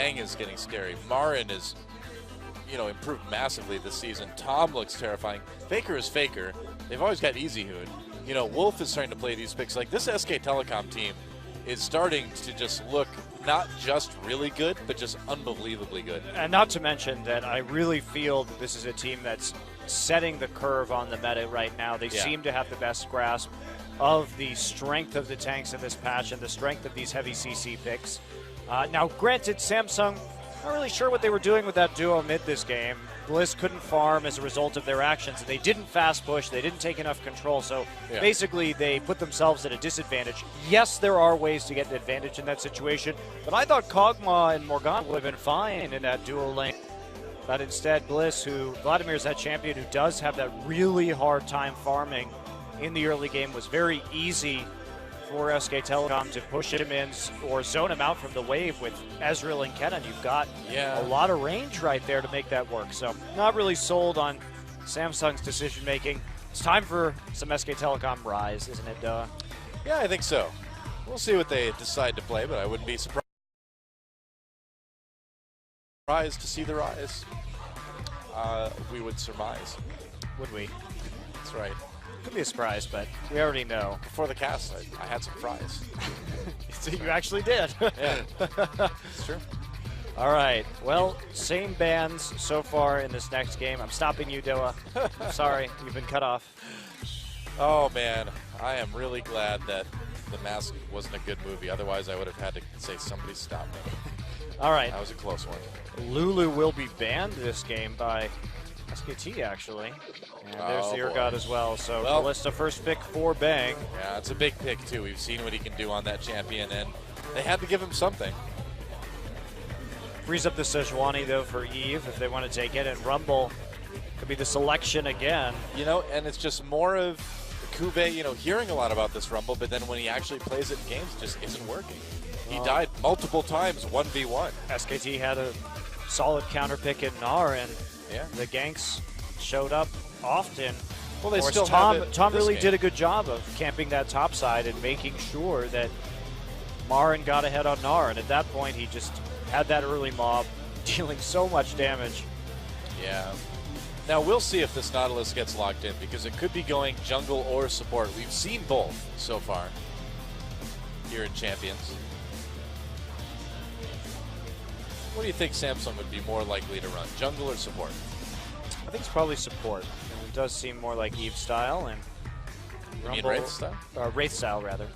Bang is getting scary. Marin is, you know, improved massively this season. Tom looks terrifying. Faker is Faker. They've always got Easy Hoon. You know, Wolf is starting to play these picks. Like, this SK Telecom team is starting to just look not just really good, but just unbelievably good. And not to mention that I really feel that this is a team that's setting the curve on the meta right now. They seem to have the best grasp of the strength of the tanks in this patch and the strength of these heavy CC picks. Now, granted, Samsung, not really sure what they were doing with that duo mid this game. Blizz couldn't farm as a result of their actions. They didn't fast push. They didn't take enough control. So basically, they put themselves at a disadvantage. Yes, there are ways to get an advantage in that situation, but I thought Kog'Maw and Morgana would have been fine in that duo lane. But instead, Blizz, Vladimir's that champion who does have that really hard time farming in the early game, was very easy for SK Telecom to push him in or zone him out from the wave with Ezreal and Kennen. You've got a lot of range right there to make that work. So not really sold on Samsung's decision making. It's time for some SK Telecom Rise, isn't it, Doa? Yeah, I think so. We'll see what they decide to play, but I wouldn't be surprised to see the Rise. We would surmise. Would we? That's right. Could be a surprise, but we already know. Before the cast, I had some fries. So you actually did. Yeah, it's true. All right. Well, same bans so far in this next game. I'm stopping you, Doa. I'm sorry. You've been cut off. Oh, man. I am really glad that The Mask wasn't a good movie. Otherwise, I would have had to say, somebody stop me. All right. That was a close one. Lulu will be banned this game by SKT, actually. And there's the Urgot as well. So Kalista first pick for Bang. Yeah, it's a big pick, too. We've seen what he can do on that champion, and they had to give him something. Frees up the Sejuani, though, for Eve if they want to take it. And Rumble could be the selection again. You know, and it's just more of Kube, you know, hearing a lot about this Rumble, but then when he actually plays it in games, it just isn't working. He died multiple times, 1v1. SKT had a solid counter pick in Gnar, and the ganks showed up often. Well, they still Tom have really did a good job of camping that top side and making sure that Marin got ahead on Gnar, and at that point he just had that early mob dealing so much damage. Yeah. Now we'll see if this Nautilus gets locked in, because it could be going jungle or support. We've seen both so far here in Champions. What do you think Samsung would be more likely to run, jungle or support? I think it's probably support. It does seem more like Eve style and Rumble, you mean Wraith style? Wraith style, rather.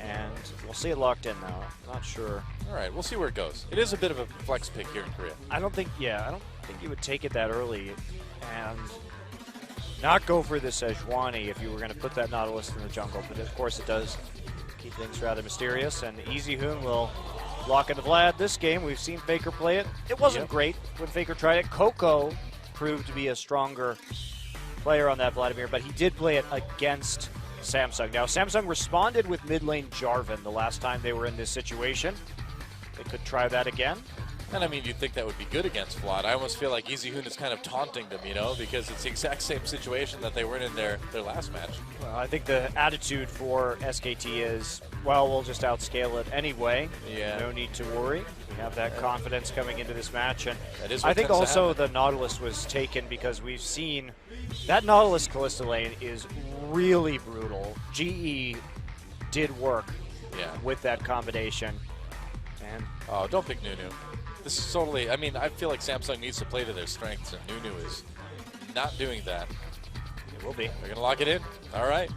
And we'll see it locked in now. Not sure. All right, we'll see where it goes. It is a bit of a flex pick here in Korea. I don't think you would take it that early and not go for the Sejuani if you were going to put that Nautilus in the jungle. But of course it does keep things rather mysterious. And Easy Hoon will lock into Vlad this game. We've seen Faker play it. It wasn't great when Faker tried it. Coco proved to be a stronger player on that Vladimir, but he did play it against Samsung. Now, Samsung responded with mid lane Jarvan the last time they were in this situation. They could try that again. And I mean, you'd think that would be good against Vlad. I almost feel like Easy Hoon is kind of taunting them, you know, because it's the exact same situation that they were in their last match. Well, I think the attitude for SKT is, well, we'll just outscale it anyway. Yeah. No need to worry. We have that confidence coming into this match. And I think also the Nautilus was taken because we've seen that Nautilus Kalista lane is really brutal. GE did work with that combination. And oh, don't pick Nunu. This is totally, I mean, I feel like Samsung needs to play to their strengths, and Nunu is not doing that. It will be. They're going to lock it in. All right.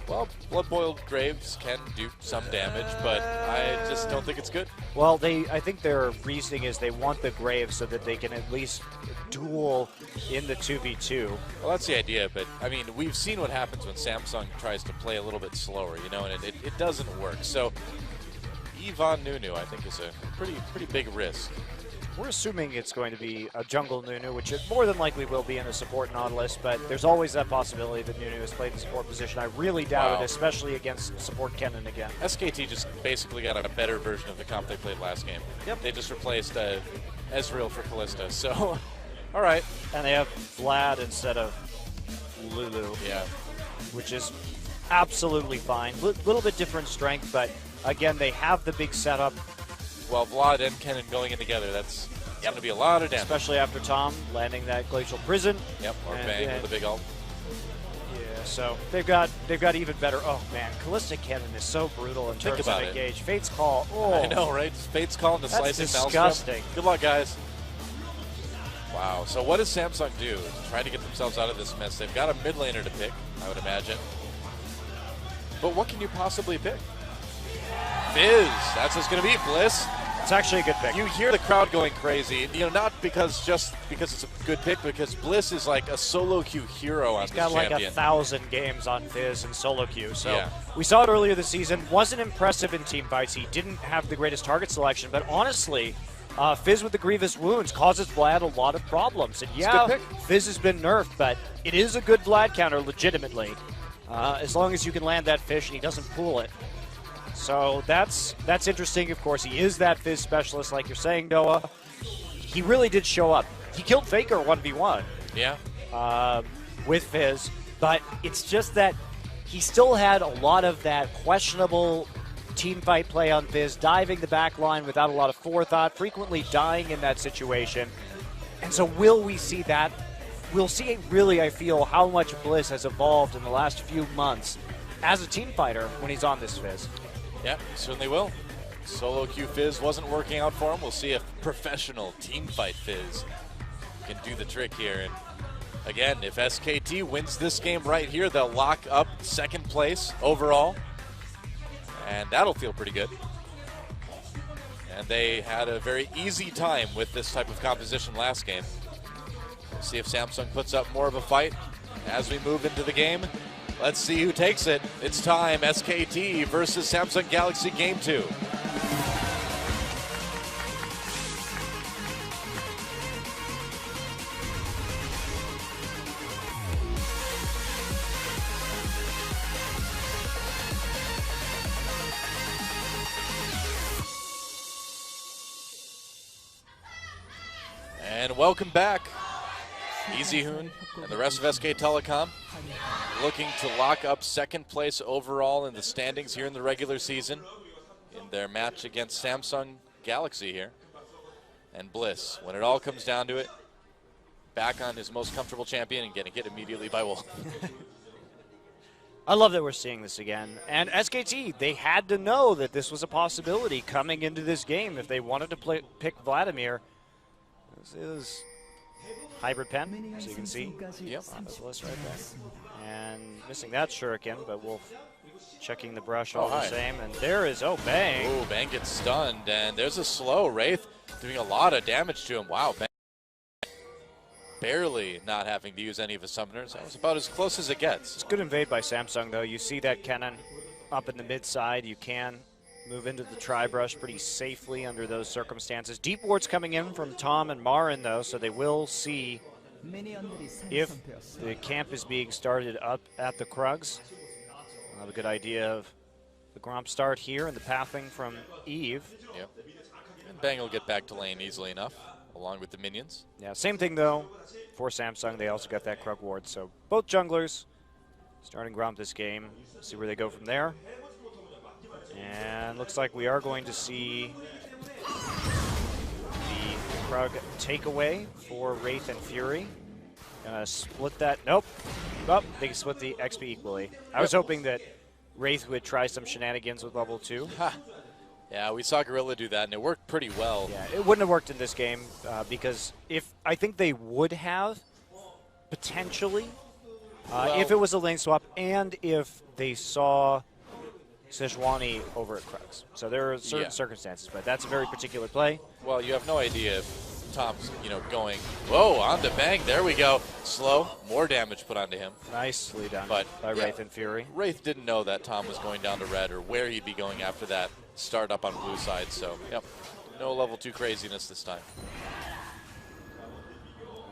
Well, Blood-Boiled Graves can do some damage, but I just don't think it's good. Well, I think their reasoning is they want the Graves so that they can at least duel in the 2v2. Well, that's the idea, but, I mean, we've seen what happens when Samsung tries to play a little bit slower, you know, and it doesn't work. So Yvonne Nunu, I think, is a pretty big risk. We're assuming it's going to be a jungle Nunu, which it more than likely will be in a support Nautilus, but there's always that possibility that Nunu has played the support position. I really doubt it, especially against support Kennen again. SKT just basically got a better version of the comp they played last game. Yep. They just replaced Ezreal for Kalista, so all right. And they have Vlad instead of Lulu. Yeah. Which is absolutely fine. Little bit different strength, but again, they have the big setup. Well, Vlad and Kennen going in together, that's going to be a lot of damage. Especially after Tom landing that Glacial Prison. Yep, or Bang with the big ult. Yeah, so they've got even better. Oh man, Callistic Cannon is so brutal in terms of engage. Fate's Call. Oh, I know, right? Fate's Call and the slicing disgusting. Maelstrom. Good luck, guys. Wow. So what does Samsung do to try to get themselves out of this mess? They've got a mid laner to pick, I would imagine. But what can you possibly pick? Fizz. That's what's going to be. Bliss. It's actually a good pick. You hear the crowd going crazy, not because it's a good pick, because Bliss is like a solo queue hero on this champion. He's got like 1,000 games on Fizz and solo queue. So we saw it earlier this season. Wasn't impressive in team fights. He didn't have the greatest target selection, but honestly, Fizz with the grievous wounds causes Vlad a lot of problems. And yeah, Fizz has been nerfed, but it is a good Vlad counter legitimately, as long as you can land that fish and he doesn't pull it. So that's interesting. Of course, he is that Fizz specialist, like you're saying, Noah. He really did show up. He killed Faker 1v1. Yeah. With Fizz, but it's just that he still had a lot of that questionable team fight play on Fizz, diving the back line without a lot of forethought, frequently dying in that situation. And so will we see that? We'll see really, I feel, how much Bliss has evolved in the last few months as a team fighter when he's on this Fizz. Yeah, certainly will. Solo queue Fizz wasn't working out for him. We'll see if professional team fight Fizz can do the trick here. And again, if SKT wins this game right here, they'll lock up second place overall. And that'll feel pretty good. And they had a very easy time with this type of composition last game. We'll see if Samsung puts up more of a fight as we move into the game. Let's see who takes it. It's time. SKT versus Samsung Galaxy Game 2. And welcome back. EasyHoon and the rest of SK Telecom looking to lock up second place overall in the standings here in the regular season in their match against Samsung Galaxy here. And Bliss, when it all comes down to it, back on his most comfortable champion and getting hit immediately by Wolf. I love that we're seeing this again. And SKT, they had to know that this was a possibility coming into this game if they wanted to pick Vladimir. This is hybrid pen, so you can see. Yep, on the Bliss right there. And missing that shuriken, but Wolf checking the brush all the same. And there is, Bang. Oh, Bang gets stunned, and there's a slow. Wraith doing a lot of damage to him. Wow, Bang barely not having to use any of his summoners. That was about as close as it gets. It's good invade by Samsung, though. You see that Kennen up in the mid side. You can move into the tri-brush pretty safely under those circumstances. Deep wards coming in from Tom and Marin, though, so they will see if the camp is being started up at the Krugs. I'll have a good idea of the Gromp start here and the pathing from Eve. Yep. And Bang will get back to lane easily enough, along with the minions. Yeah, same thing, though, for Samsung. They also got that Krug ward. So both junglers starting Gromp this game. See where they go from there. And looks like we are going to see the Krug takeaway for Wraith and Fury. Split that. Nope. Oh, they can split the XP equally. I was hoping that Wraith would try some shenanigans with level 2. Yeah, we saw Gorilla do that, and it worked pretty well. Yeah, it wouldn't have worked in this game because I think they would have potentially if it was a lane swap and if they saw Sejuani over at Krugs. So there are certain circumstances, but that's a very particular play. Well, you have no idea if Tom's, going, whoa, on to Bang. There we go. Slow. More damage put onto him. Nicely done by Wraith and Fury. Wraith didn't know that Tom was going down to red or where he'd be going after that start up on blue side. So, no level 2 craziness this time.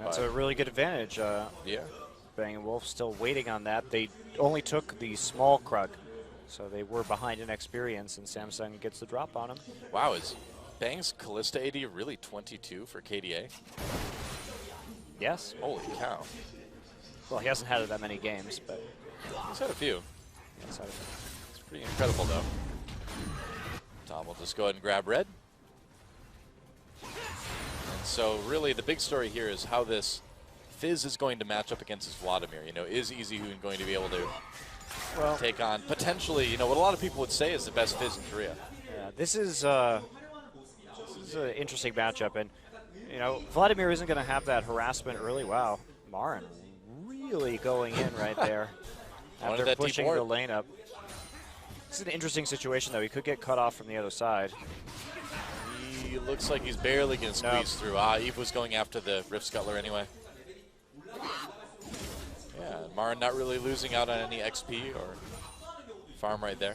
That's a really good advantage. Bang and Wolf still waiting on that. They only took the small Krug. So they were behind in experience, and Samsung gets the drop on him. Wow, is Bang's Callista AD really 22 for KDA? Yes. Holy cow. Well, he hasn't had that many games, but... He's had a few. It's pretty incredible, though. Tom will just go ahead and grab red. So really the big story here is how this Fizz is going to match up against his Vladimir. You know, is EasyHoon going to be able to take on potentially, you know, what a lot of people would say is the best Fizz in Korea? Yeah, this is an interesting matchup, and you know, Vladimir isn't going to have that harassment early. Wow, Marin really going in right there after pushing the lane up. This is an interesting situation, though. He could get cut off from the other side. He looks like he's barely going to squeeze through. Eve was going after the Rift Scuttler anyway. Yeah, Marin not really losing out on any XP or farm right there.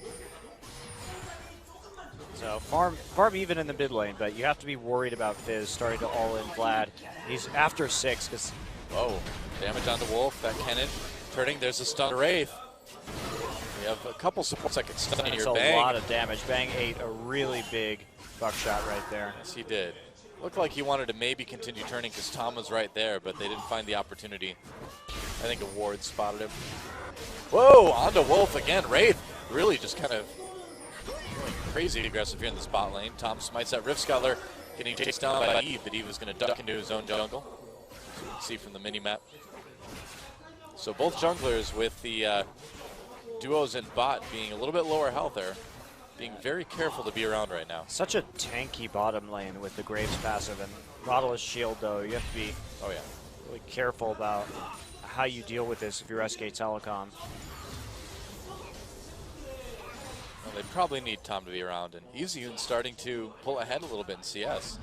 So farm even in the mid lane, but you have to be worried about Fizz starting to all in Vlad. He's after 6 because... Whoa, damage on the Wolf, that cannon turning. There's a stun Wraith. We have a couple supports that can stun here. That's a lot of damage. Bang ate a really big buckshot right there. Yes, he did. Looked like he wanted to maybe continue turning because Tom was right there, but they didn't find the opportunity. I think a ward spotted him. Whoa, onto Wolf again. Wraith really just kind of crazy aggressive here in the spot lane. Tom smites that Rift Scuttler, getting chased down by Eve, but Eve was going to duck into his own jungle. As you can see from the mini-map. So both junglers with the duos and bot being a little bit lower health there, being very careful to be around right now. Such a tanky bottom lane with the Graves passive and Nautilus shield, though. You have to be really careful about how you deal with this if you're SK Telecom. Well, they probably need Tom to be around, and EasyHoon's starting to pull ahead a little bit in CS.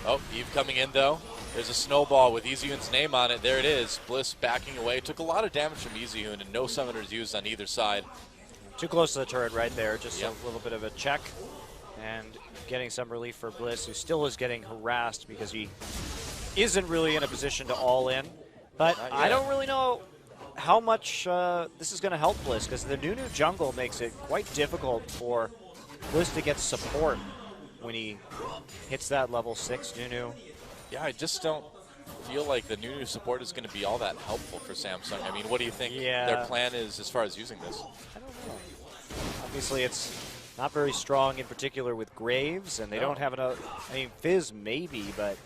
Oh, Eve coming in, though. There's a snowball with EasyHoon's name on it. There it is. Bliss backing away. Took a lot of damage from EasyHoon, and no summoners used on either side. Too close to the turret right there. Just a little bit of a check. And getting some relief for Bliss, who still is getting harassed because he isn't really in a position to all in. But I don't really know how much this is going to help Bliss, because the new jungle makes it quite difficult for Bliss to get support when he hits that level 6 Nunu. Yeah, I just don't feel like the Nunu support is going to be all that helpful for Samsung. I mean, what do you think their plan is as far as using this? I don't know. Obviously, it's not very strong in particular with Graves, and they don't have enough. I mean, Fizz maybe, but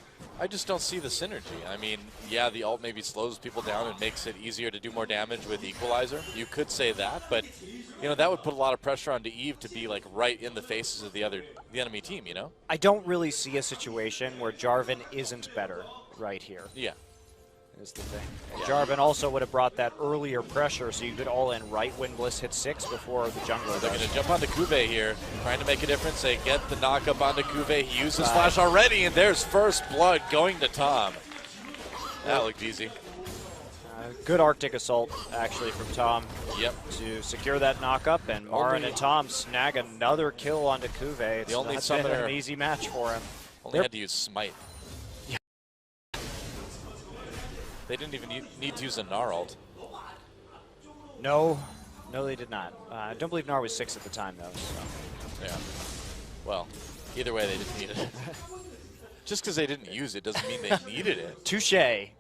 I just don't see the synergy. I mean, yeah, the ult maybe slows people down and makes it easier to do more damage with Equalizer. You could say that, but you know, that would put a lot of pressure onto Eve to be like right in the faces of the enemy team, you know? I don't really see a situation where Jarvan isn't better right here. Yeah. Is the thing. And Jarvan also would have brought that earlier pressure so you could all in right when Bliss hits 6 before the jungler. They're going to jump onto Kuve here, trying to make a difference. They get the knock up onto Kuve. He uses flash already, and there's first blood going to Tom. That looked easy. Good Arctic Assault, actually, from Tom. Yep. To secure that knock up, and Marin and Tom snag another kill onto Kuve. It's the only not been an easy match for him. Only had to use Smite. They didn't even need to use a Gnar ult. No, they did not. I don't believe Gnar was 6 at the time, though. So. Yeah. Well, either way, they didn't need it. Just because they didn't use it doesn't mean they needed it. Touché.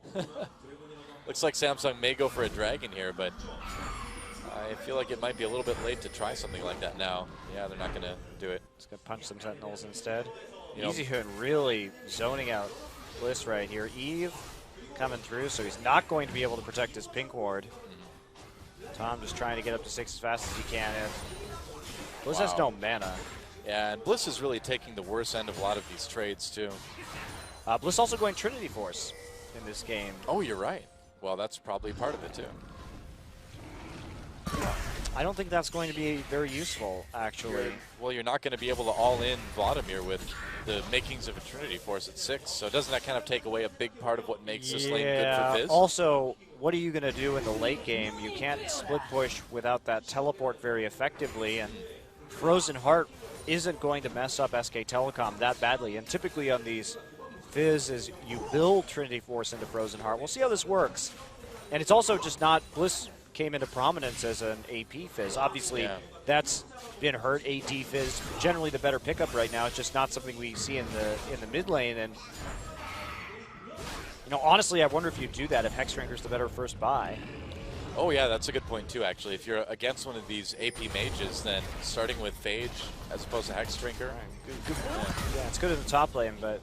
Looks like Samsung may go for a dragon here, but I feel like it might be a little bit late to try something like that now. Yeah, they're not going to do it. Just going to punch some Sentinels instead. EasyHoon really zoning out Bliss right here. Eve coming through, so he's not going to be able to protect his pink ward. Tom just trying to get up to 6 as fast as he can. And Bliss has no mana. Yeah, and Bliss is really taking the worst end of a lot of these trades, too. Bliss also going Trinity Force in this game. Oh, you're right. Well, that's probably part of it, too. I don't think that's going to be very useful, actually. Well, you're not going to be able to all-in Vladimir with the makings of a Trinity Force at 6, so doesn't that kind of take away a big part of what makes this lane good for Fizz? Also, what are you going to do in the late game? You can't split push without that teleport very effectively, and Frozen Heart isn't going to mess up SK Telecom that badly, and typically on these Fizz is you build Trinity Force into Frozen Heart. We'll see how this works. And it's also just not Bliss came into prominence as an AP Fizz. Obviously, that's been hurt. AD Fizz, generally the better pickup right now. It's just not something we see in the mid lane. And you know, honestly, I wonder if you do that if Hexdrinker's the better first buy. Oh yeah, that's a good point too. Actually, if you're against one of these AP mages, then starting with Phage as opposed to Hexdrinker. Good point. Yeah, it's good in the top lane, but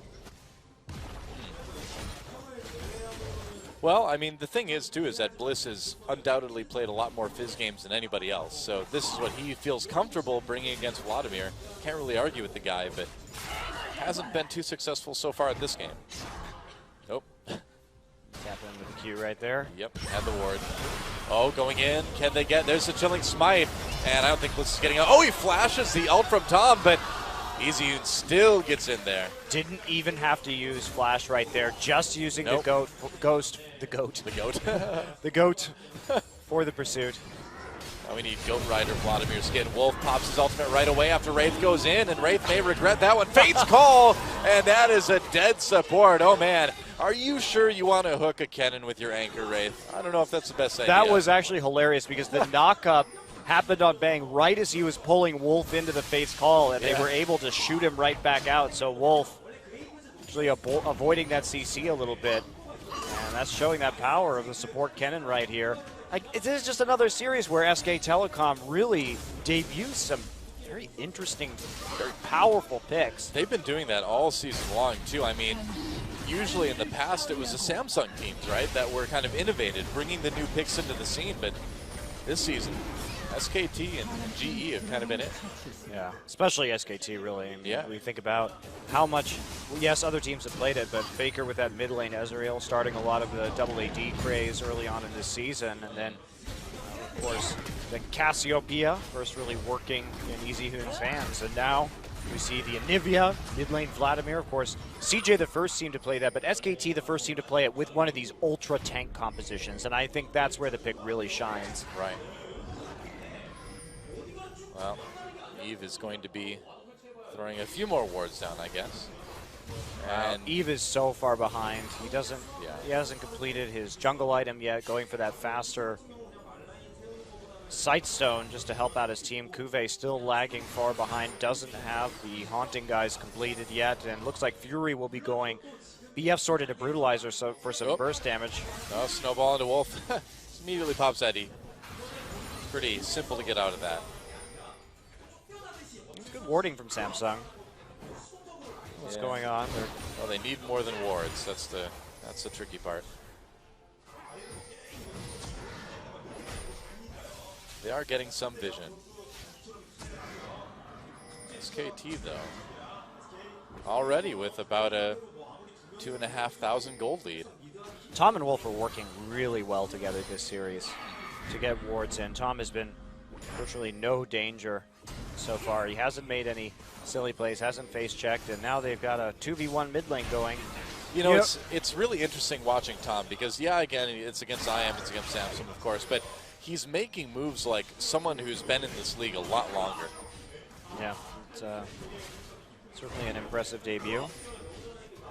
Well, I mean, the thing is, too, is that Bliss has undoubtedly played a lot more Fizz games than anybody else. So this is what he feels comfortable bringing against Vladimir. Can't really argue with the guy, but hasn't been too successful so far at this game. Nope. Tap in with the Q right there. Yep, and the ward. Oh, going in. Can they get? There's a chilling smite, and I don't think Bliss is getting out. Oh, he flashes the ult from Tom, but EasyUn still gets in there. Didn't even have to use flash right there. Just using the goat for the pursuit. Now we need Goat Rider Vladimir skin. Wolf pops his ultimate right away after Wraith goes in, and Wraith may regret that one. Fate's call, and that is a dead support. Oh, man. Are you sure you want to hook a cannon with your anchor, Wraith? I don't know if that's the best idea. That was actually hilarious because the knock-up happened on Bang right as he was pulling Wolf into the Fate's call, and they were able to shoot him right back out. So Wolf actually avoiding that CC a little bit, and that's showing that power of the support cannon right here. This is just another series where SK Telecom really debuts some very interesting, very powerful picks. They've been doing that all season long, too. I mean, usually in the past it was the Samsung teams, right, that were kind of innovated, bringing the new picks into the scene. But this season, SKT and GE have kind of been it. Yeah, especially SKT, really. I mean, yeah. We think about how much, yes, other teams have played it, but Faker with that mid lane Ezreal starting a lot of the double AD craze early on in this season, and then, of course, the Cassiopeia first really working in EasyHoon's hands, and now we see the Anivia, mid lane Vladimir, of course. CJ the first team to play that, but SKT the first team to play it with one of these ultra tank compositions, and I think that's where the pick really shines. Right. Well, Eve is going to be throwing a few more wards down, I guess. And Eve is so far behind. He hasn't completed his jungle item yet, going for that faster Sightstone just to help out his team. Kuve still lagging far behind, doesn't have the Haunting guys completed yet, and looks like Fury will be going BF sorted a Brutalizer for some burst damage. Oh, snowball into Wolf. Immediately pops that E. Pretty simple to get out of that. Good warding from Samsung. What's going on? Well, they need more than wards. That's the tricky part. They are getting some vision. SKT though, already with about a 2,500 gold lead. Tom and Wolf are working really well together this series to get wards in. Tom has been virtually no danger so far. He hasn't made any silly plays, hasn't face checked, and now they've got a 2v1 mid lane going. You know, it's really interesting watching Tom because, yeah, again, it's against IM, it's against Samsung, of course, but he's making moves like someone who's been in this league a lot longer. Yeah, it's certainly an impressive debut.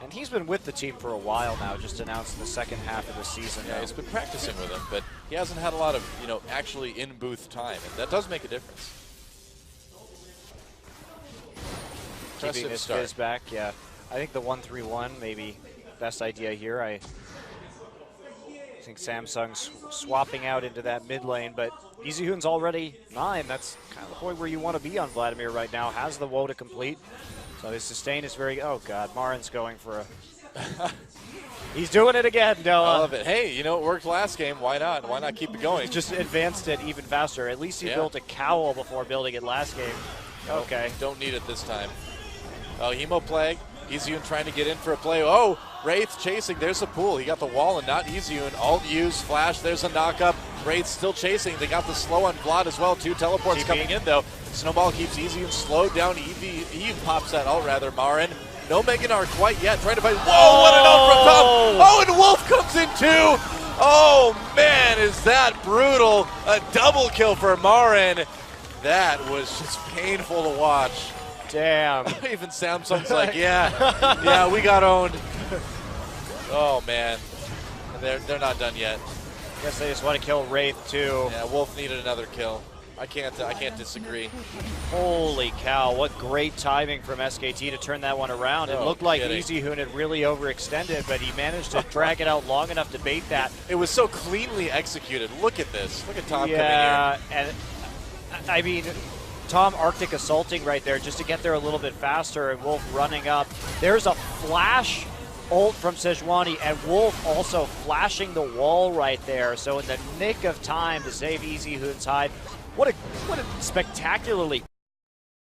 And he's been with the team for a while now, just announced in the second half of the season. Yeah, he's been practicing with him, but he hasn't had a lot of, actually in-booth time, and that does make a difference. Keeping his Fizz back, yeah. I think the 1-3-1 maybe best idea here. I think Samsung's swapping out into that mid lane, but EasyHoon's already 9. That's kind of the point where you want to be on Vladimir right now. Has the woe to complete. So his sustain is very, oh God, Marin's going for a, he's doing it again, Noah. I love it. Hey, it worked last game. Why not? Why not keep it going? He just advanced it even faster. At least he built a cowl before building it last game. Nope, okay. Don't need it this time. Oh, Hemo Plague. EasyUn trying to get in for a play. Oh, Wraith chasing. There's a pool. He got the wall and not EasyUn. Alt use, flash. There's a knock-up. Wraith still chasing. They got the slow on Vlad as well. 2 teleports coming in, though. Snowball keeps EasyUn slowed down. Eve pops that out, rather. Marin. No Meganar quite yet. Trying to fight. Whoa, what an ult from Tom. Oh, and Wolf comes in, too. Oh, man, is that brutal. A double kill for Marin. That was just painful to watch. Damn. Even Samsung's like, yeah, we got owned. Oh, man. They're not done yet. Guess they just want to kill Wraith, too. Yeah, Wolf needed another kill. I can't disagree. Holy cow, what great timing from SKT to turn that one around. It looked like EasyHoon had really overextended, but he managed to drag it out long enough to bait that. It was so cleanly executed. Look at this. Look at Tom coming here. Yeah, and I mean, Tom Arctic assaulting right there just to get there a little bit faster, and Wolf running up. There's a flash ult from Sejuani, and Wolf also flashing the wall right there. So in the nick of time to save EasyHoon's hide. What a spectacularly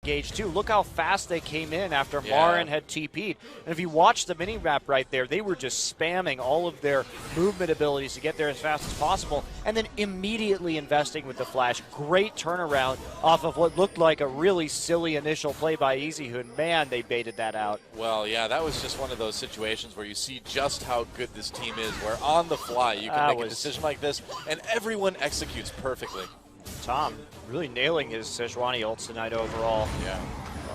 engaged too. Look how fast they came in after Marin had TP'd. And if you watch the mini map right there, they were just spamming all of their movement abilities to get there as fast as possible, and then immediately investing with the flash. Great turnaround off of what looked like a really silly initial play by EasyHoon. Man, they baited that out. Well, yeah, that was just one of those situations where you see just how good this team is, where on the fly you can make a decision like this, and everyone executes perfectly. Tom really nailing his Sejuani ults tonight overall. Yeah,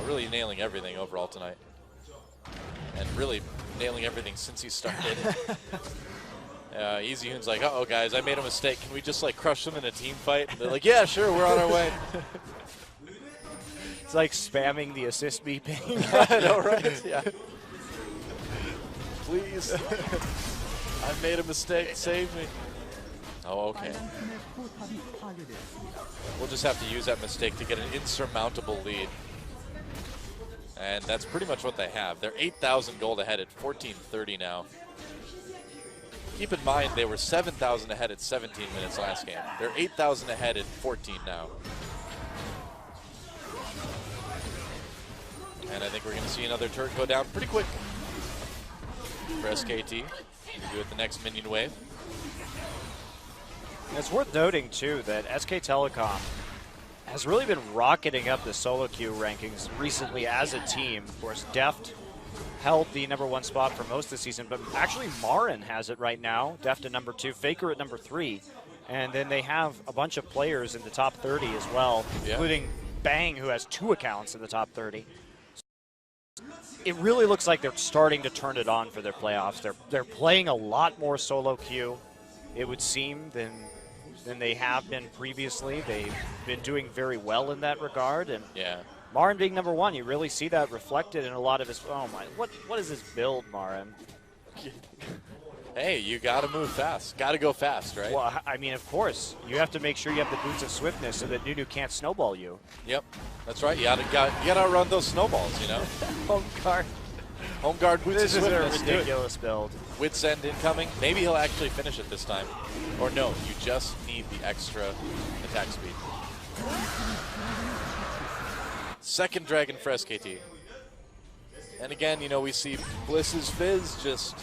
really nailing everything overall tonight. And really nailing everything since he started. EasyHoon's like, uh-oh, guys, I made a mistake. Can we just, like, crush them in a team fight? And they're like, yeah, sure, we're on our way. It's like spamming the assist beeping. I know, right? Yeah. Please. I made a mistake. Save me. Oh, okay. We'll just have to use that mistake to get an insurmountable lead. And that's pretty much what they have. They're 8,000 gold ahead at 14:30 now. Keep in mind, they were 7,000 ahead at 17 minutes last game. They're 8,000 ahead at 14 now. And I think we're going to see another turret go down pretty quick for SKT. Do it the next minion wave. It's worth noting, too, that SK Telecom has really been rocketing up the solo queue rankings recently as a team. Of course, Deft held the #1 spot for most of the season, but actually Marin has it right now. Deft at #2, Faker at #3, and then they have a bunch of players in the top 30 as well, including Bang, who has 2 accounts in the top 30. It really looks like they're starting to turn it on for their playoffs. They're playing a lot more solo queue, it would seem, than they have been previously. They've been doing very well in that regard, and Marin being #1, you really see that reflected in a lot of his. Oh my! What is this build, Marin? Hey, you got to move fast. Got to go fast, right? Well, I mean, of course, you have to make sure you have the boots of swiftness so that Nunu can't snowball you. Yep, that's right. You gotta outrun those snowballs, you know. Home guard. Home guard boots of swiftness. This is a ridiculous build. Wits End incoming. Maybe he'll actually finish it this time. Or no, you just need the extra attack speed. Second dragon for SKT. And again, you know, we see Bliss's Fizz just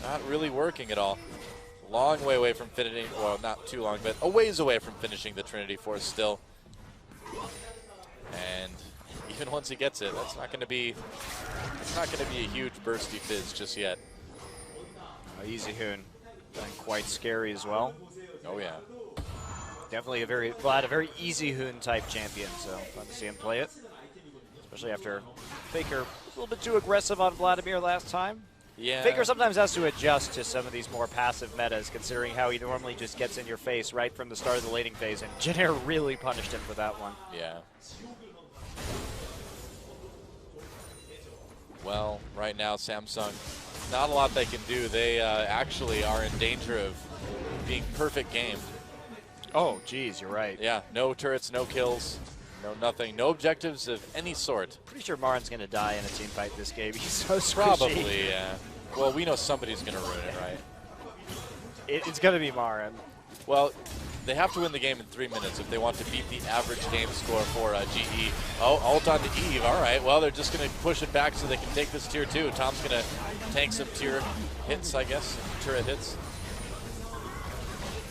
not really working at all. Long way away from finishing, well, not too long, but a ways away from finishing the Trinity Force still. And even once he gets it, it's not going to be a huge bursty Fizz just yet. EasyHoon, quite scary as well. Oh yeah, definitely a very EasyHoon type champion. So fun to see him play it, especially after Faker a little bit too aggressive on Vladimir last time. Yeah, Faker sometimes has to adjust to some of these more passive metas, considering how he normally just gets in your face right from the start of the laning phase, and Jenner really punished him for that one. Yeah. Well, right now Samsung, not a lot they can do. They actually are in danger of being perfect game. Oh, geez, you're right. Yeah, no turrets, no kills, no nothing, no objectives of any sort. Pretty sure Marin's going to die in a team fight this game. He's so squishy. Probably, yeah. Well, we know somebody's going to ruin it, right? It's going to be Marin. Well, they have to win the game in 3 minutes if they want to beat the average game score for GE. Oh, ult on to Eve. All right. Well, they're just going to push it back so they can take this tier 2. Tom's going to tank some tier hits, I guess. Turret hits.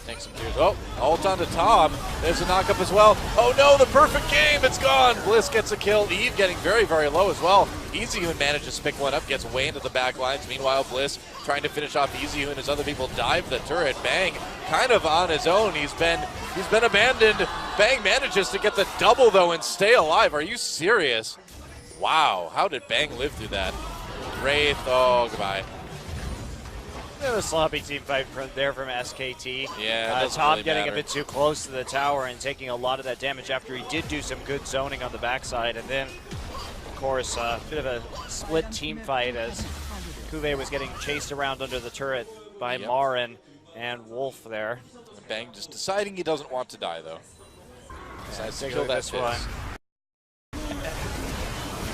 Tank some tiers. Oh, ult on to Tom. There's a knockup as well. Oh no, the perfect game. It's gone. Bliss gets a kill. Eve getting very, very low as well. EasyHoon manages to pick one up, gets way into the back lines. Meanwhile, Bliss trying to finish off EasyHoon as other people dive the turret. Bang, kind of on his own. He's been abandoned. Bang manages to get the double though and stay alive. Are you serious? Wow, how did Bang live through that? Wraith, oh goodbye. A sloppy team fight there from SKT. Yeah, Tom really getting matter. a bit too close to the tower and taking a lot of that damage after he did do some good zoning on the backside. And then, of course, a bit of a split team fight as Cuvée was getting chased around under the turret by Marin and Wolf there. Bang just deciding he doesn't want to die, though. Decides to kill that one.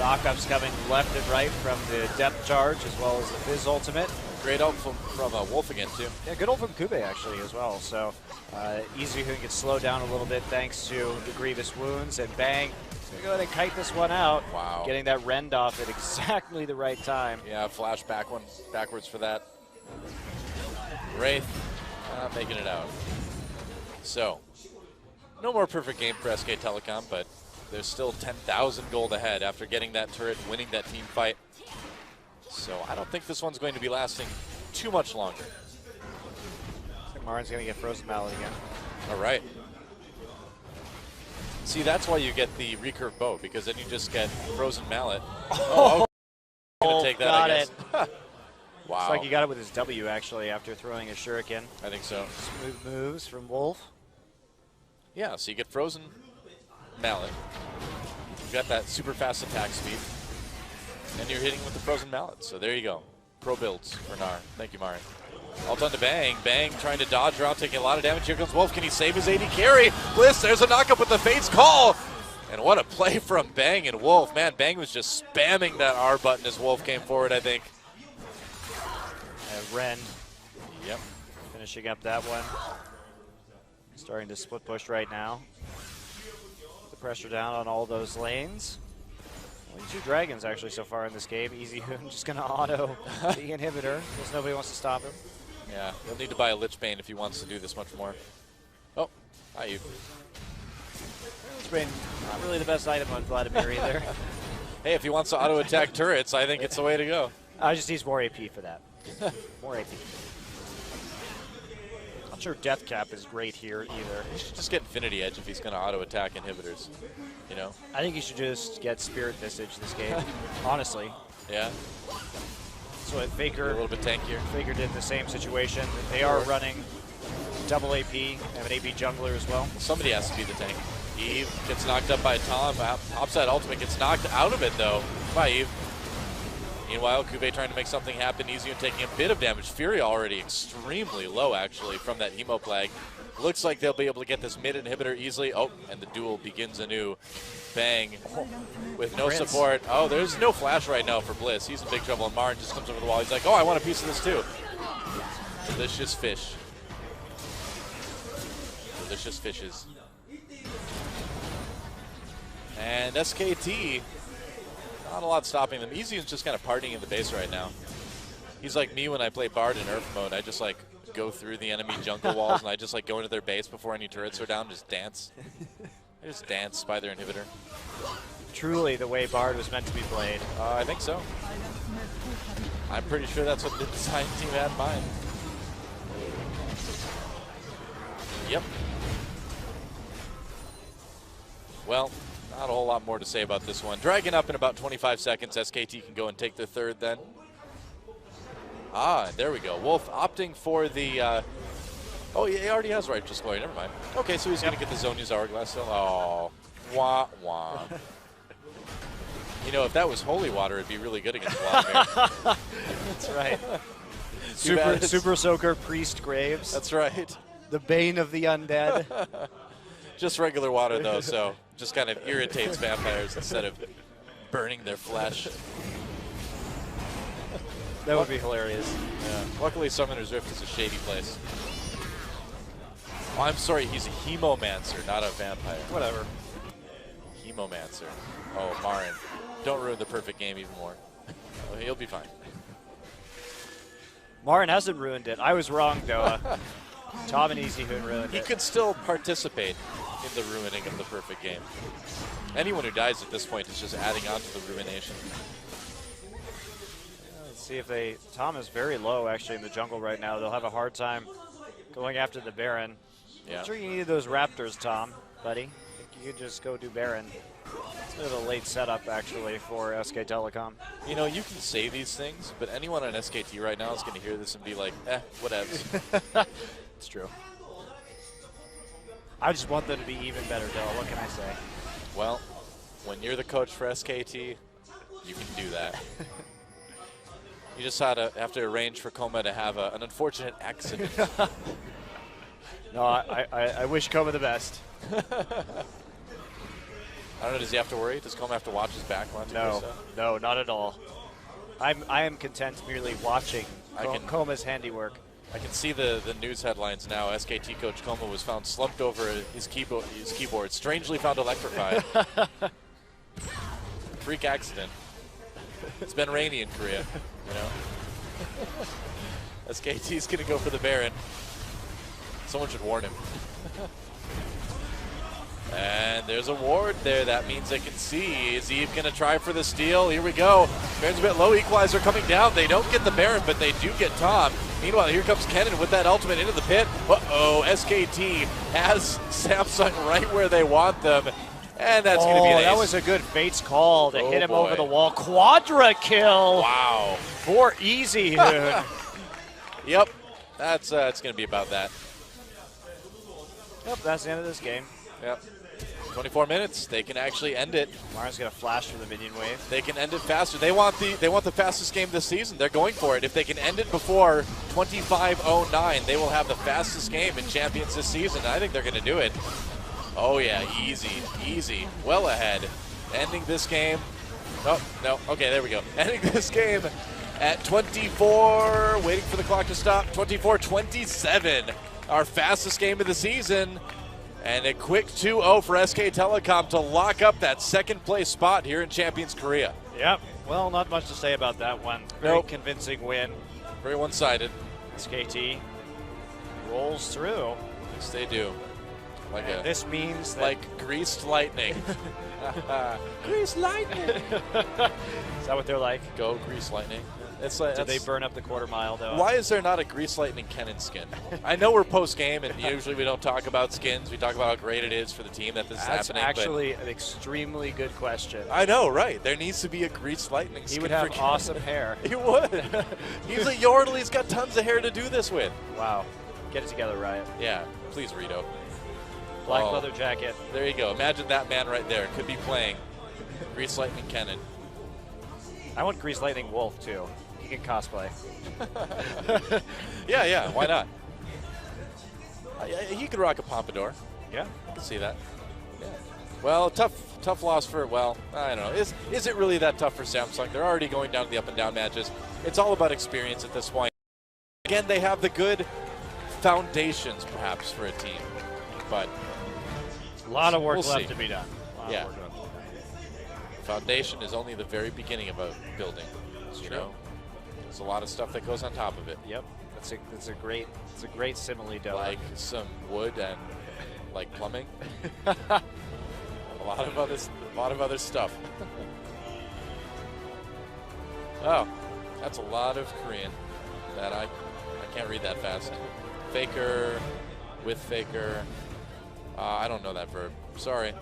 Knockups coming left and right from the depth charge as well as the Fizz ultimate. Great ult from Wolf again, too. Yeah, good ult from Kube actually as well. So Easy Hoon gets slowed down a little bit thanks to the Grievous wounds, and Bang is going to go ahead and kite this one out. Wow. Getting that rend off at exactly the right time. Yeah, flash backwards for that. Wraith not making it out. So, no more perfect game for SK Telecom, but there's still 10,000 gold ahead after getting that turret and winning that team fight. So I don't think this one's going to be lasting too much longer. I think Marin's going to get Frozen Mallet again. All right. See, that's why you get the recurve bow, because then you just get Frozen Mallet. Oh, gonna take that, got I guess. it. Wow. It's like he got it with his W actually after throwing a shuriken. I think so. Smooth moves from Wolf. Yeah, so you get Frozen Mallet. You've got that super fast attack speed. And you're hitting with the Frozen Mallet. So there you go. Pro builds for Gnar. Thank you, Marin. All done to Bang. Bang trying to dodge around, taking a lot of damage. Here comes Wolf. Can he save his AD carry? Bliss, there's a knockup with the Fate's Call. And what a play from Bang and Wolf. Man, Bang was just spamming that R button as Wolf came forward, I think. Ren. Yep. Finishing up that one. Starting to split push right now. The pressure down on all those lanes. Only 2 dragons actually so far in this game. Easy Hoon just going to auto the inhibitor because nobody wants to stop him. Yeah, he'll need to buy a Lich Bane if he wants to do this much more. Oh, hi you. Lich Bane, not really the best item on Vladimir either. Hey, if he wants to auto attack turrets, I think it's the way to go. I just need more AP for that. More AP. Not sure Death Cap is great here either. He should just get Infinity Edge if he's going to auto attack inhibitors. You know? I think you should just get Spirit Visage this game. Honestly. Yeah. So at Faker, a little bit tankier. Faker did the same situation. They are running double AP. They have an AP jungler as well. Somebody has to be the tank. Eve gets knocked up by Tom. Topside ultimate gets knocked out of it though by Eve. Meanwhile, Kube trying to make something happen. Easy and taking a bit of damage. Fury already extremely low actually from that Emo Plague. Looks like they'll be able to get this mid inhibitor easily. Oh, and the duel begins anew. Bang with no support. Oh, there's no flash right now for Bliss. He's in big trouble, and Marin just comes over the wall. He's like, oh, I want a piece of this too. Delicious fish. Delicious fishes. And SKT, not a lot stopping them. Easy is just kind of partying in the base right now. He's like me when I play Bard in Earth mode. I just like go through the enemy jungle walls and I just like go into their base before any turrets are down, just dance. I just dance by their inhibitor. Truly the way Bard was meant to be played. I think so. I'm pretty sure that's what the design team had in mind. Yep. Well, not a whole lot more to say about this one. Dragon up in about 25 seconds. SKT can go and take their third then. Ah, there we go. Wolf opting for the... oh, he already has Righteous Glory. Never mind. Okay, so he's going to get the Zhonya's Hourglass still. Oh, wah, wah. You know, if that was holy water, it'd be really good against Vladimir. That's right. Super Soaker Priest Graves. That's right. The bane of the undead. Just regular water, though, so just kind of irritates vampires instead of burning their flesh. That would be hilarious. Yeah. Luckily, Summoner's Rift is a shady place. Oh, I'm sorry, he's a Hemomancer, not a vampire. Whatever. Hemomancer. Oh, Marin. Don't ruin the perfect game even more. Oh, he'll be fine. Marin hasn't ruined it. I was wrong, Doa. Tom and Easy Hoon ruined it. He could still participate in the ruining of the perfect game. Anyone who dies at this point is just adding on to the ruination. Let's see if they... Tom is very low, actually, in the jungle right now. They'll have a hard time going after the Baron. Yeah. I'm sure you needed those Raptors, Tom, buddy. I think you could just go do Baron. It's a bit of a late setup, actually, for SK Telecom. You know, you can say these things, but anyone on SKT right now is going to hear this and be like, whatevs. It's true. I just want them to be even better, Dylan. What can I say? Well, when you're the coach for SKT, you can do that. You just have to arrange for Coma to have an unfortunate accident. No, I wish Coma the best. I don't know, does he have to worry? Does Coma have to watch his back? No, not at all. I am content merely watching Coma's handiwork. I can see the news headlines now. SKT coach Coma was found slumped over his keyboard, strangely found electrified. Freak accident. It's been rainy in Korea, you know. SKT's going to go for the Baron. Someone should warn him. And there's a ward there. That means they can see. Is Eve going to try for the steal? Here we go. Baron's a bit low. Equalizer coming down. They don't get the Baron, but they do get Tom. Meanwhile, here comes Kennen with that ultimate into the pit. Uh-oh, SKT has Samsung right where they want them. And that's going to be an ace. That was a good Fates call to hit him over the wall. Quadra kill. Wow. For Easy Hoon. Yep. It's going to be about that. Yep, that's the end of this game. Yep. 24 minutes. They can actually end it. Mara's going to flash for the minion wave. They can end it faster. They want the fastest game this season. They're going for it. If they can end it before 25:09, they will have the fastest game in Champions this season. I think they're going to do it. Oh yeah, easy. Well ahead. Ending this game. Oh, no. Okay, there we go. Ending this game at 24. Waiting for the clock to stop. 24-27. Our fastest game of the season. And a quick 2-0 for SK Telecom to lock up that second place spot here in Champions Korea. Yep. Well, not much to say about that one. Very convincing win. Very one-sided. SKT rolls through. Yes, they do. This means that like greased lightning. Greased lightning. Is that what they're like? Go greased lightning. It's like, did they burn up the quarter mile though? Why is there not a greased lightning Kennen skin? I know we're post game and usually we don't talk about skins. We talk about how great it is for the team that this is happening. That's actually an extremely good question. I know, right? There needs to be a greased lightning skin. He would have awesome hair. He would. He's a Yordle. He's got tons of hair to do this with. Wow. Get it together, Riot. Yeah. Please, Rito. Black leather jacket. There you go. Imagine that man right there. Could be playing Grease Lightning Kennen. I want Grease Lightning Wolf, too. He can cosplay. Yeah. Why not? He could rock a pompadour. Yeah. I can see that. Yeah. Well, tough loss for, well, I don't know. Is it really that tough for Samsung? They're already going down to the up and down matches. It's all about experience at this point. Again, they have the good foundations, perhaps, for a team. But a lot of work left to be done. Yeah. Foundation is only the very beginning of a building. You know, there's a lot of stuff that goes on top of it. Yep. It's a great simile, Doa. Like some wood and like plumbing. a lot of other stuff. Oh, that's a lot of Korean that I can't read that fast. Faker with Faker. I don't know that verb. Sorry.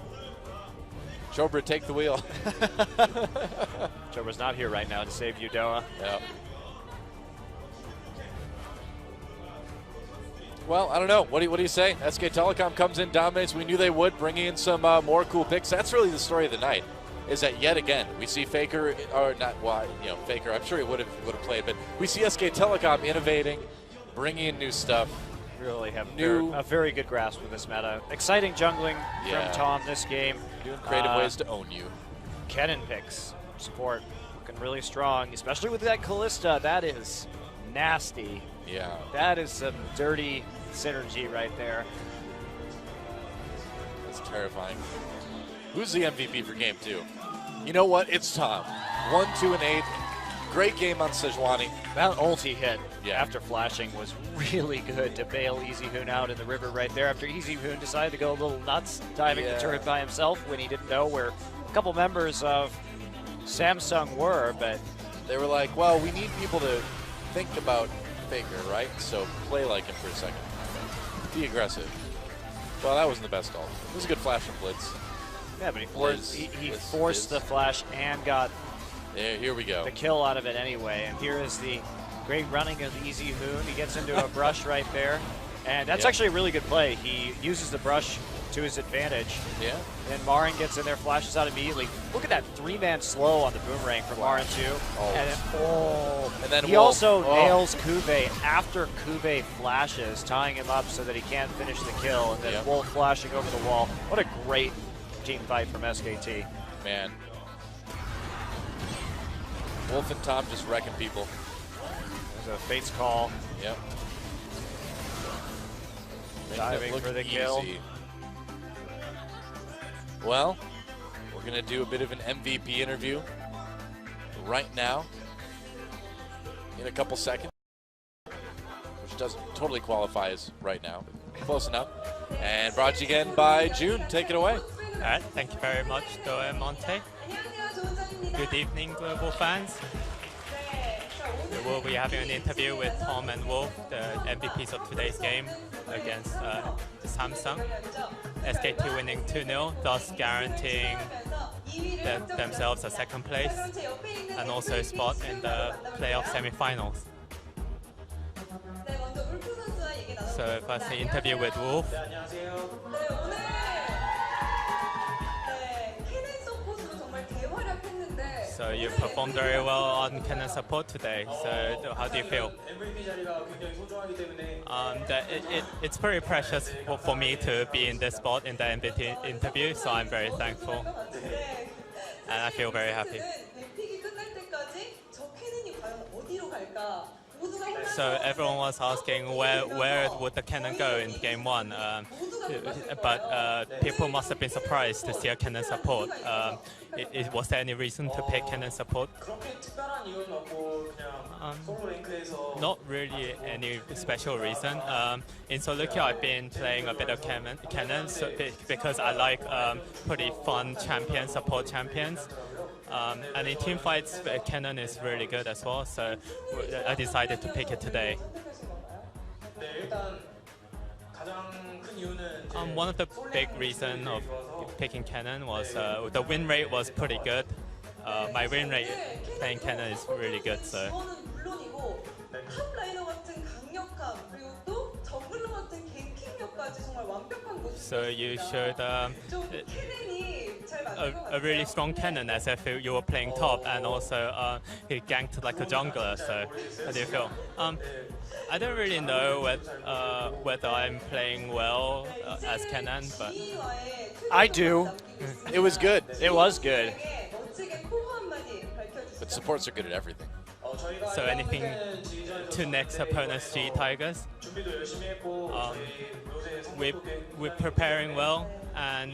Chobra, take the wheel. Chobra's not here right now to save you, Doa. Yeah. Well, I don't know. What do you say? SK Telecom comes in, dominates. We knew they would, bringing in some more cool picks. That's really the story of the night. Is that yet again we see Faker, or not? Well, Faker. I'm sure he would have played, but we see SK Telecom innovating, bringing in new stuff. Really have a very good grasp of this meta. Exciting jungling from Tom this game. Doing creative ways to own you. Kennen picks. Support looking really strong, especially with that Callista. That is nasty. Yeah. That is some dirty synergy right there. That's terrifying. Who's the MVP for game 2? You know what? It's Tom. 1, 2, and 8. Great game on Sejuani. That ulti hit after flashing was really good to bail Easy Hoon out in the river right there after Easy Hoon decided to go a little nuts diving the turret by himself when he didn't know where a couple members of Samsung were, but they were like, well, we need people to think about Faker, right? So play like him for a second. Be aggressive. Well, that wasn't the best ult. It was a good flash from Blitz. Yeah, but he forced the flash and got here we go. The kill out of it anyway. And here is the great running of Easy Hoon. He gets into a brush right there. And that's actually a really good play. He uses the brush to his advantage. Yeah. Then Marin gets in there, flashes out immediately. Look at that 3-man slow on the boomerang from Marin too. And then he also nails Kube after Kube flashes, tying him up so that he can't finish the kill. And then Wolf flashing over the wall. What a great team fight from SKT. Man. Wolf and Tom just wrecking people. There's a Fate's Call. Yep. Diving for the kill. Well, we're going to do a bit of an MVP interview right now in a couple seconds, which doesn't totally qualify as right now, but close enough. And brought to you again by June. Take it away. All right, thank you very much, Doa and Monte. Good evening, global fans. We will be having an interview with Tom and Wolf, the MVPs of today's game against Samsung. SKT winning 2-0, thus guaranteeing themselves a second place and also a spot in the playoff semi-finals. So first the interview with Wolf. So you performed very well on Canon support today. So how do you feel? It's very precious for me to be in this spot in the MVP interview, so I'm very thankful. And I feel very happy. So everyone was asking where would the cannon go in game one, but people must have been surprised to see a cannon support. Was there any reason to pick cannon support? Not really any special reason. In solo queue, I've been playing a bit of cannon because I like pretty fun support champions. And in team fights, Cannon is really good as well, so I decided to pick it today. One of the big reasons of picking Cannon was the win rate was pretty good. My win rate playing Cannon is really good, so. So you showed a really strong cannon as if you were playing top, and also he ganked like a jungler. So how do you feel? I don't really know whether I'm playing well as cannon, but I do. It was good. It was good. But supports are good at everything. So anything to next opponents, G Tigers? We're preparing well, and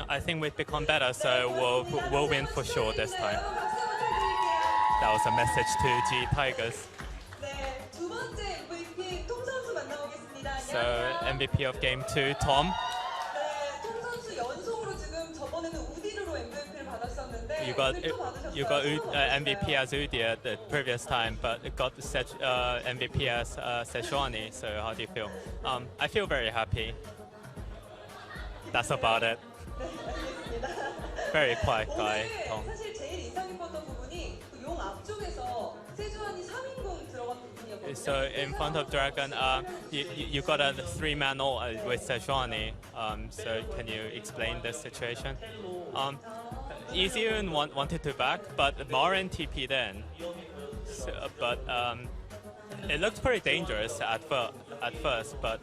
I think we've become better, so we'll win for sure this time. That was a message to G Tigers. So MVP of game 2, Tom. You got MVP as Udi at the previous time, but it got MVP as Sejuani. So how do you feel? I feel very happy. That's about it. Very quiet guy, Tom. So in front of Dragon, you got a 3-man ult with Sejuani. So can you explain this situation? Easyun wanted to back, but Marin TP'd in. So, but it looked pretty dangerous at first, but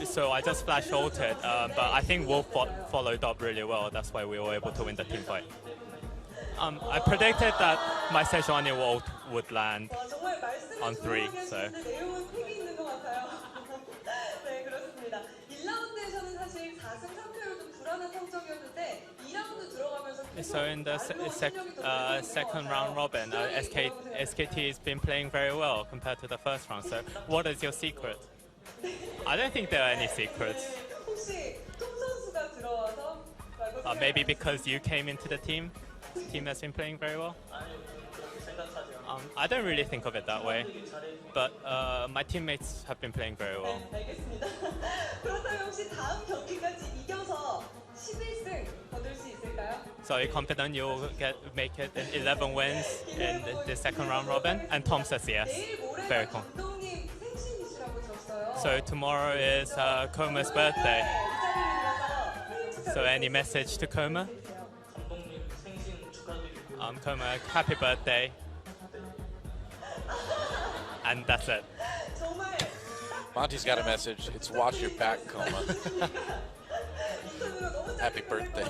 so I just flash ulted. But I think Wolf followed up really well. That's why we were able to win the team fight. I predicted that my Sejuani ult would land on 3, so. So in the second round robin, SKT has been playing very well compared to the first round. So what is your secret? I don't think there are any secrets. Maybe because you came into the team has been playing very well. I don't really think of it that way, but my teammates have been playing very well. So are you confident you'll make it in 11 wins in the second round robin? And Tom says yes. Very confident. So tomorrow is Koma's birthday. So any message to Koma? Koma, happy birthday. And that's it. Monty's got a message. It's watch your back, Koma. Happy birthday.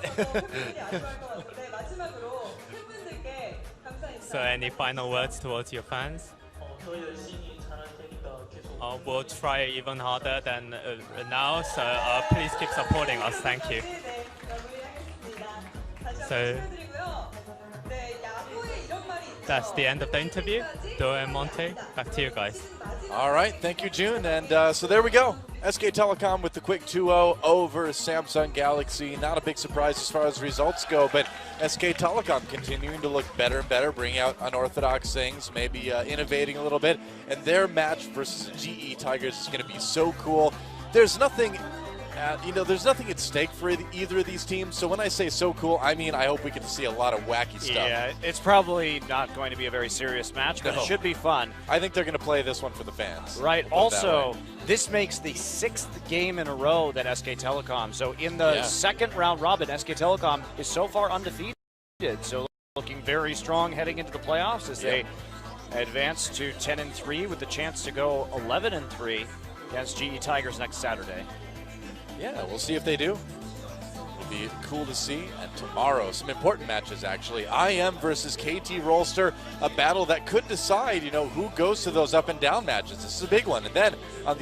So any final words towards your fans? We'll try even harder than now, so please keep supporting us. Thank you. So that's the end of the interview. Do and Monte, back to you guys. All right, thank you, June. And so there we go. SK Telecom with the quick 2-0 over Samsung Galaxy. Not a big surprise as far as results go, but SK Telecom continuing to look better and better, bring out unorthodox things, maybe innovating a little bit. And their match versus GE Tigers is going to be so cool. There's nothing, there's nothing at stake for either of these teams. So when I say so cool, I mean I hope we get to see a lot of wacky stuff. Yeah, it's probably not going to be a very serious match, but it should be fun. I think they're going to play this one for the fans. Right. Also, this makes the 6th game in a row that SK Telecom. So in the second round robin, SK Telecom is so far undefeated. So looking very strong heading into the playoffs as they advance to 10-3 with the chance to go 11-3 against GE Tigers next Saturday. Yeah, we'll see if they do. It'll be cool to see. And tomorrow, some important matches, actually. IM versus KT Rolster, a battle that could decide, who goes to those up and down matches. This is a big one. And then on the